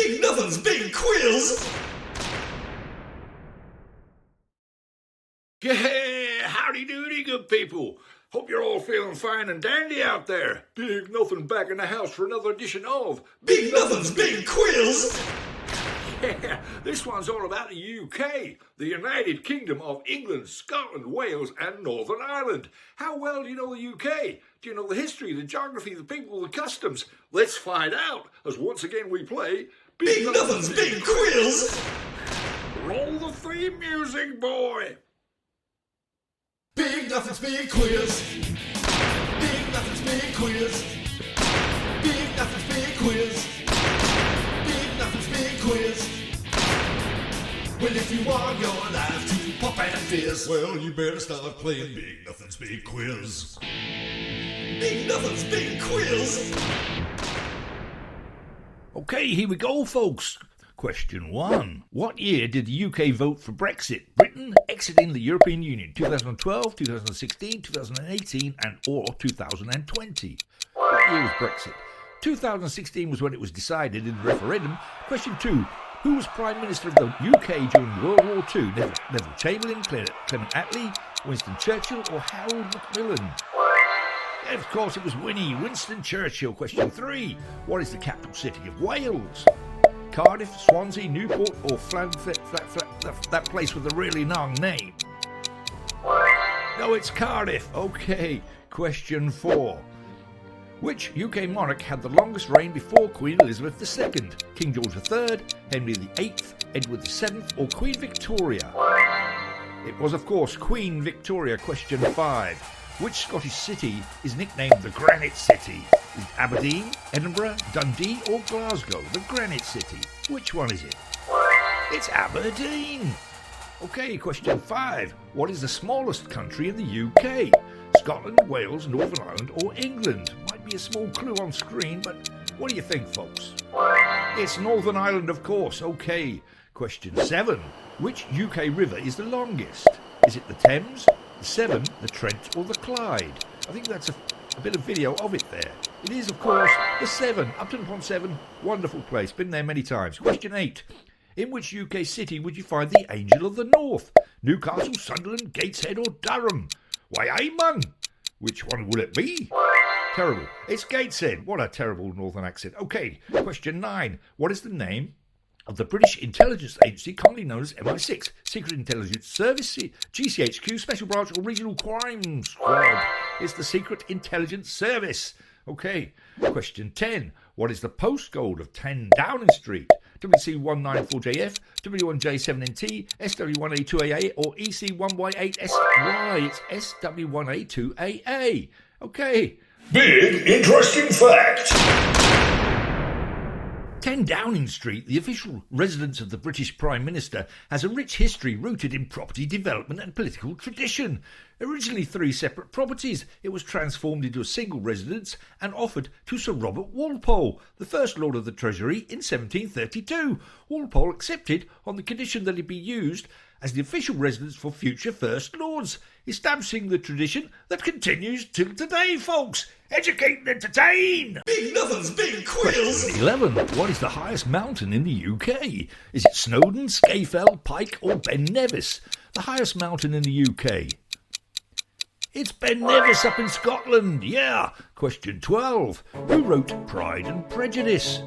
Big Nuffin's Big Quiz! Yeah, howdy doody, good people. Hope you're all feeling fine and dandy out there. Big Nuffin back in the house for another edition of Big Nuffin's Big Quiz! Yeah, this one's all about the UK, the United Kingdom of England, Scotland, Wales and Northern Ireland. How well do you know the UK? Do you know the history, the geography, the people, the customs? Let's find out, as once again we play Big Nuffin's Big Quiz! Roll the theme music, boy! Big Nuffin's Big Quiz! Big Nuffin's Big Quiz! Big Nuffin's Big Quiz! Big Nuffin's Big Quiz! Well, if you want your life to pop and fizz, well, you better start playing Big Nuffin's Big Quiz. Big Nuffin's Big Quiz! Okay, here we go, folks. Question 1. What year did the UK vote for Brexit? Britain exiting the European Union, 2012, 2016, 2018 and or 2020. What year was Brexit? 2016 was when it was decided in the referendum. Question 2. Who was Prime Minister of the UK during World War II? Neville Chamberlain, Clement Attlee, Winston Churchill or Harold Macmillan? And of course it was Winston Churchill. Question 3. What is the capital city of Wales? Cardiff, Swansea, Newport or that place with a really long name? No, it's Cardiff. Okay, question 4. Which UK monarch had the longest reign before Queen Elizabeth II? King George III, Henry VIII, Edward VII or Queen Victoria? It was, of course, Queen Victoria. Question 5. Which Scottish city is nicknamed the Granite City? Is it Aberdeen, Edinburgh, Dundee or Glasgow? The Granite City. Which one is it? It's Aberdeen. Okay, question 5. What is the smallest country in the UK? Scotland, Wales, Northern Ireland or England? Might be a small clue on screen, but what do you think, folks? It's Northern Ireland, of course. Okay, question 7. Which UK river is the longest? Is it the Thames, the Severn, the Trent or the Clyde? I think that's a bit of video of it there. It is, of course, the Severn. Upton-upon-Severn, wonderful place. Been there many times. Question 8. In which UK city would you find the Angel of the North? Newcastle, Sunderland, Gateshead or Durham? Why, aye, man. Which one would it be? Terrible. It's Gateshead. What a terrible northern accent. Okay, question 9. What is the name of the British intelligence agency commonly known as MI6, Secret Intelligence Service, GCHQ, Special Branch or Regional Crime Squad? It's the Secret Intelligence Service. Okay, question 10. What is the postcode of 10 Downing Street? WC194JF, W1J7NT, SW1A2AA or EC1Y8SY? It's SW1A2AA. Okay. Big interesting fact! 10 Downing Street, the official residence of the British Prime Minister, has a rich history rooted in property development and political tradition. Originally 3 separate properties, it was transformed into a single residence and offered to Sir Robert Walpole, the first Lord of the Treasury, in 1732. Walpole accepted on the condition that it be used as the official residence for future First Lords, establishing the tradition that continues till today, folks. Educate and entertain! Big Nuffin's Big Quiz! Question 11. What is the highest mountain in the UK? Is it Snowdon, Scafell, Pike or Ben Nevis? The highest mountain in the UK. It's Ben Nevis up in Scotland, yeah. Question 12. Who wrote Pride and Prejudice?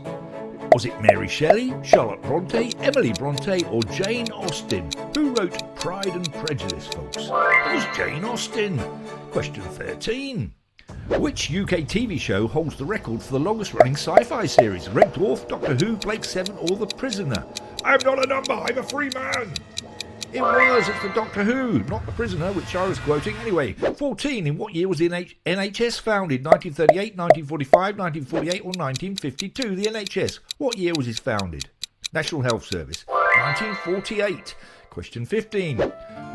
Was it Mary Shelley, Charlotte Bronte, Emily Bronte or Jane Austen? Who wrote Pride and Prejudice, folks? It was Jane Austen. Question 13. Which UK TV show holds the record for the longest running sci-fi series? Red Dwarf, Doctor Who, Blake 7 or The Prisoner? I'm not a number, I'm a free man. It's the Doctor Who, not The Prisoner, which I was quoting. Anyway, 14. In what year was the NHS founded? 1938, 1945, 1948 or 1952? The NHS. What year was it founded? National Health Service. 1948. Question 15.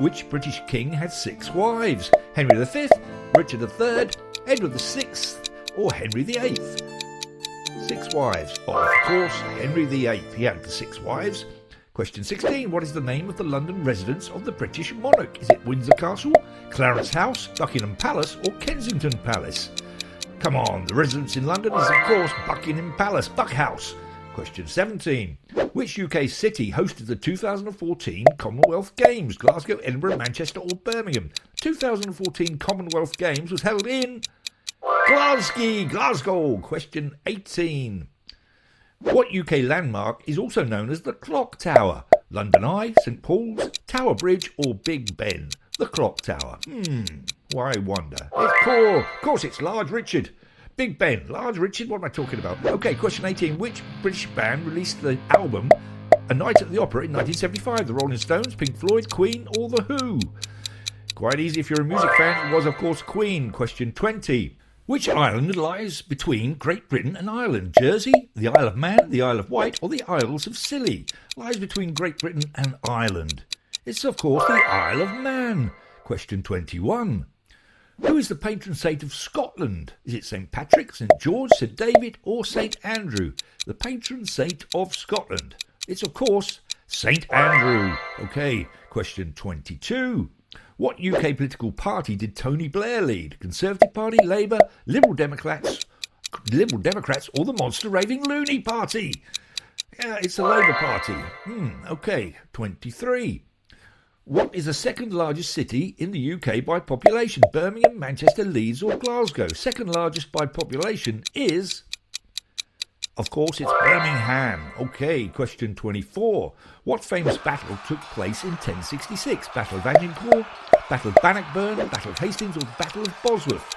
Which British king had 6 wives? Henry V, Richard III, Edward VI or Henry VIII? 6 wives. Of course, Henry VIII. He had the 6 wives. Question 16. What is the name of the London residence of the British monarch? Is it Windsor Castle, Clarence House, Buckingham Palace or Kensington Palace? Come on, the residence in London is of course Buckingham Palace, Buck House. Question 17. Which UK city hosted the 2014 Commonwealth Games? Glasgow, Edinburgh, Manchester or Birmingham? 2014 Commonwealth Games was held in Glasgow. Question 18. What UK landmark is also known as the Clock Tower? London Eye, St Paul's, Tower Bridge or Big Ben? The Clock Tower. Why wonder? Of course it's Large Richard. Big Ben, Large Richard, what am I talking about? Okay, question 18. Which British band released the album A Night at the Opera in 1975? The Rolling Stones, Pink Floyd, Queen or The Who? Quite easy if you're a music fan. It was, of course, Queen. Question 20. Which island lies between Great Britain and Ireland? Jersey, the Isle of Man, the Isle of Wight or the Isles of Scilly? Lies between Great Britain and Ireland. It's, of course, the Isle of Man. Question 21. Who is the patron saint of Scotland? Is it St Patrick, St George, St David or St Andrew? The patron saint of Scotland. It's, of course, St Andrew. Okay, question 22. What UK political party did Tony Blair lead? Conservative Party, Labour, Liberal Democrats or the Monster Raving Loony Party? Yeah, it's the Labour Party. Okay, 23. What is the second largest city in the UK by population? Birmingham, Manchester, Leeds or Glasgow? Second largest by population is, of course, it's Birmingham. Okay, question 24. What famous battle took place in 1066? Battle of Agincourt, Battle of Bannockburn, Battle of Hastings or Battle of Bosworth?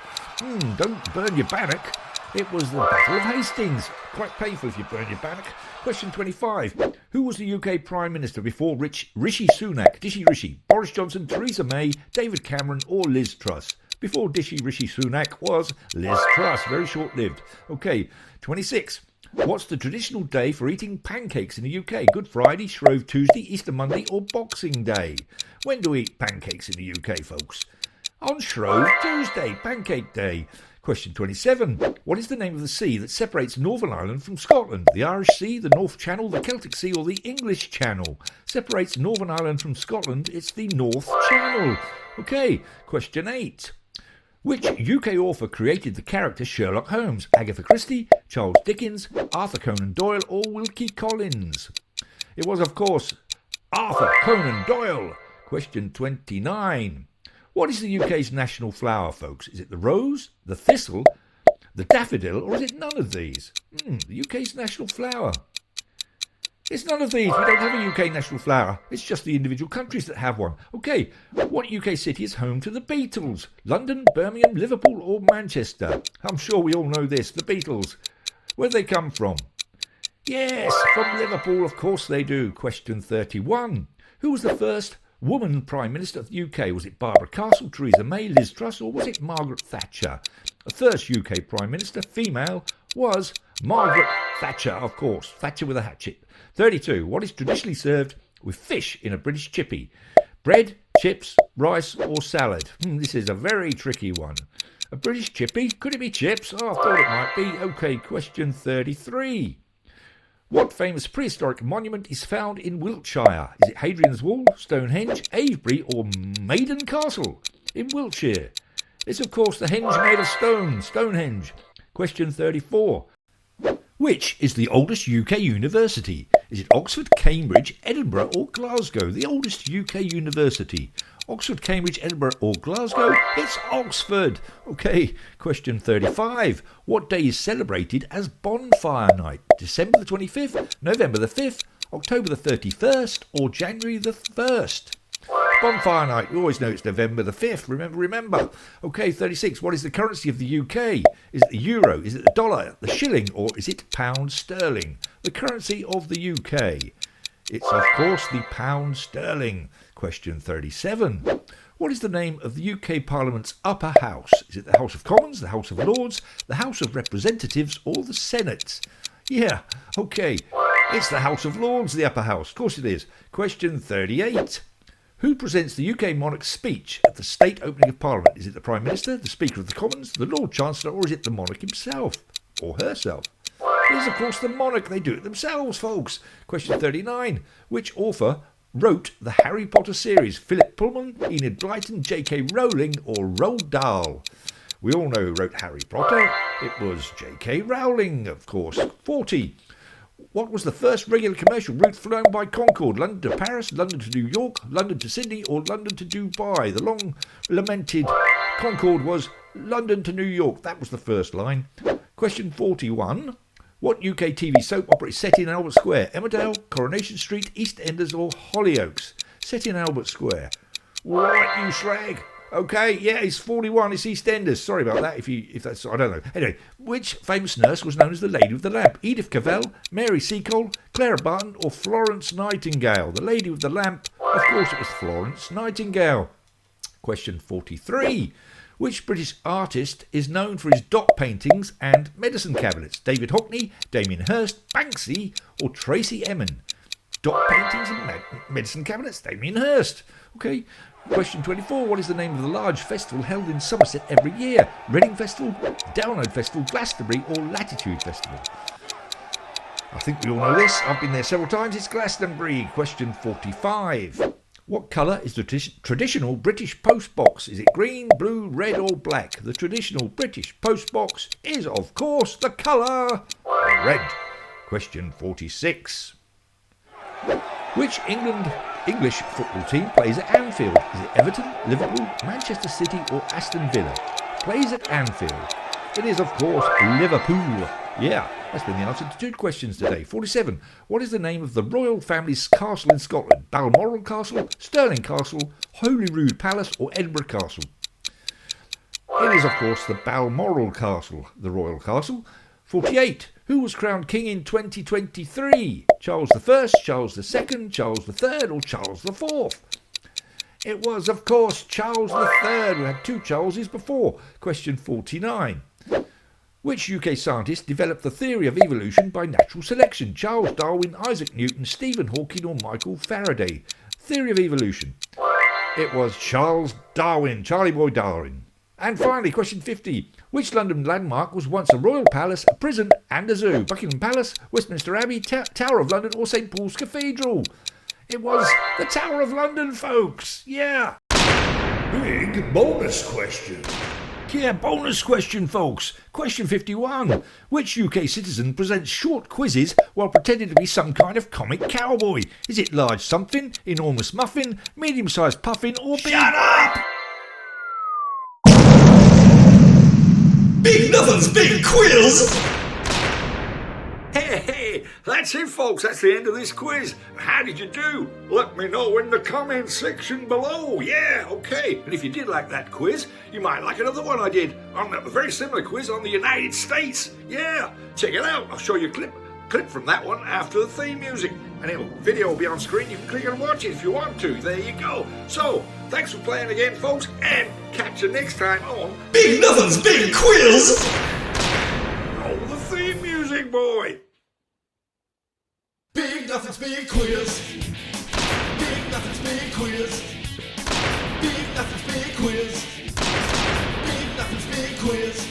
Don't burn your bannock. It was the Battle of Hastings. Quite painful if you burn your bannock. Question 25. Who was the UK Prime Minister before Rishi Sunak, Dishy Rishi, Boris Johnson, Theresa May, David Cameron or Liz Truss? Before Rishi Sunak was Liz Truss. Very short-lived. Okay, 26. What's the traditional day for eating pancakes in the UK? Good Friday, Shrove Tuesday, Easter Monday or Boxing Day? When do we eat pancakes in the UK, folks? On Shrove Tuesday, Pancake Day. Question 27. What is the name of the sea that separates Northern Ireland from Scotland? The Irish Sea, the North Channel, the Celtic Sea or the English Channel? Separates Northern Ireland from Scotland, it's the North Channel. Okay, question 8. Which UK author created the character Sherlock Holmes? Agatha Christie, Charles Dickens, Arthur Conan Doyle or Wilkie Collins? It was, of course, Arthur Conan Doyle. Question 29. What is the UK's national flower, folks? Is it the rose, the thistle, the daffodil, or is it none of these? The UK's national flower. It's none of these. We don't have a UK national flower. It's just the individual countries that have one. Okay, what UK city is home to the Beatles? London, Birmingham, Liverpool or Manchester? I'm sure we all know this. The Beatles. Where do they come from? Yes, from Liverpool, of course they do. Question 31. Who was the first woman Prime Minister of the UK? Was it Barbara Castle, Theresa May, Liz Truss or was it Margaret Thatcher? The first UK Prime Minister, female, was Margaret Thatcher, of course. Thatcher with a hatchet. 32. What is traditionally served with fish in a British chippy? Bread, chips, rice or salad? This is a very tricky one. A British chippy? Could it be chips? Oh, I thought it might be. Okay, question 33. What famous prehistoric monument is found in Wiltshire? Is it Hadrian's Wall, Stonehenge, Avebury or Maiden Castle? In Wiltshire. It's, of course, the henge made of stone, Stonehenge. Question 34. Which is the oldest UK university? Is it Oxford, Cambridge, Edinburgh or Glasgow? The oldest UK university. Oxford, Cambridge, Edinburgh or Glasgow? It's Oxford. Okay, question 35. What day is celebrated as Bonfire Night? December the 25th, November the 5th, October the 31st or January the 1st? Bonfire Night, we always know it's November the 5th, remember. Okay, 36, what is the currency of the UK? Is it the euro, is it the dollar, the shilling, or is it pound sterling? The currency of the UK. It's, of course, the pound sterling. Question 37. What is the name of the UK Parliament's upper house? Is it the House of Commons, the House of Lords, the House of Representatives, or the Senate? Yeah, okay, it's the House of Lords, the upper house. Of course it is. Question 38. Who presents the UK monarch's speech at the state opening of Parliament? Is it the Prime Minister, the Speaker of the Commons, the Lord Chancellor, or is it the monarch himself? Or herself? It is, of course, the monarch. They do it themselves, folks. Question 39. Which author wrote the Harry Potter series? Philip Pullman, Enid Blyton, J.K. Rowling, or Roald Dahl? We all know who wrote Harry Potter. It was J.K. Rowling, of course. 40. What was the first regular commercial route flown by Concorde? London to Paris, London to New York, London to Sydney, or London to Dubai? The long lamented Concorde was London to New York. That was the first line. Question 41. What UK TV soap opera is set in Albert Square? Emmerdale, Coronation Street, EastEnders, or Hollyoaks? Set in Albert Square. Right, you slag. Okay, yeah, it's 41. It's EastEnders. Sorry about that. If that's, I don't know. Anyway, which famous nurse was known as the Lady with the Lamp? Edith Cavell, Mary Seacole, Clara Barton, or Florence Nightingale? The Lady with the Lamp. Of course, it was Florence Nightingale. Question 43. Which British artist is known for his dot paintings and medicine cabinets? David Hockney, Damien Hirst, Banksy, or Tracy Emin? Dot paintings and medicine cabinets? Damien Hirst. Okay. Question 24. What is the name of the large festival held in Somerset every year? Reading Festival, Download Festival, Glastonbury, or Latitude Festival? I think we all know this. I've been there several times. It's Glastonbury. Question 45. What colour is the traditional British post box? Is it green, blue, red, or black? The traditional British post box is, of course, the colour red. Question 46. Which English football team plays at Anfield? Is it Everton, Liverpool, Manchester City, or Aston Villa? Plays at Anfield. It is, of course, Liverpool. Yeah, that's been the answer to 2 questions today. 47. What is the name of the royal family's castle in Scotland? Balmoral Castle, Stirling Castle, Holyrood Palace, or Edinburgh Castle? It is, of course, the Balmoral Castle, the royal castle. 48. Who was crowned king in 2023? Charles I, Charles II, Charles III, or Charles IV? It was, of course, Charles III. We had 2 Charleses before. Question 49. Which UK scientist developed the theory of evolution by natural selection? Charles Darwin, Isaac Newton, Stephen Hawking, or Michael Faraday? Theory of evolution. It was Charles Darwin, Charlie Boy Darwin. And finally, question 50. Which London landmark was once a royal palace, a prison, and a zoo? Buckingham Palace, Westminster Abbey, Tower of London, or St Paul's Cathedral? It was the Tower of London, folks. Yeah. Big bonus question. Yeah, bonus question, folks. Question 51. Which UK citizen presents short quizzes while pretending to be some kind of comic cowboy? Is it large something, enormous muffin, medium-sized puffin, or big... Shut up! Big Nothing's Big Quiz! Hey, that's it, folks. That's the end of this quiz. How did you do? Let me know in the comments section below. Yeah, okay. And if you did like that quiz, you might like another one I did on a very similar quiz on the United States. Yeah, check it out. I'll show you a clip from that one after the theme music. And the video will be on screen. You can click and watch it if you want to. There you go. So, thanks for playing again, folks, and catch you next time on Big Nothing's Big Quiz! Oh, the theme music, boy. Big Nothing's Big Quiz! Big Nothing's Big Quiz! Big Nothing's Big Quiz! Big Nothing's Big Quiz!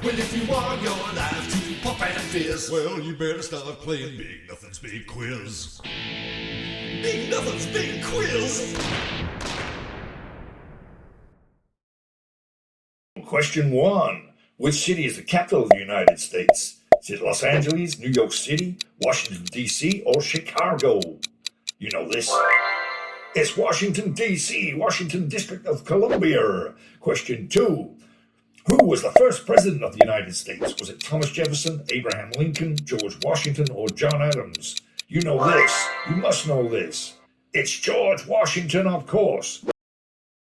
Well, if you want your life to pop and fizz, well, you better start playing Big Nothing's Big Quiz. Big Nothing's Big Quiz! Question 1. Which city is the capital of the United States? Is it Los Angeles, New York City, Washington, D.C., or Chicago? You know this. It's Washington, D.C., Washington District of Columbia. Question 2. Who was the first president of the United States? Was it Thomas Jefferson, Abraham Lincoln, George Washington, or John Adams? You know this. You must know this. It's George Washington, of course.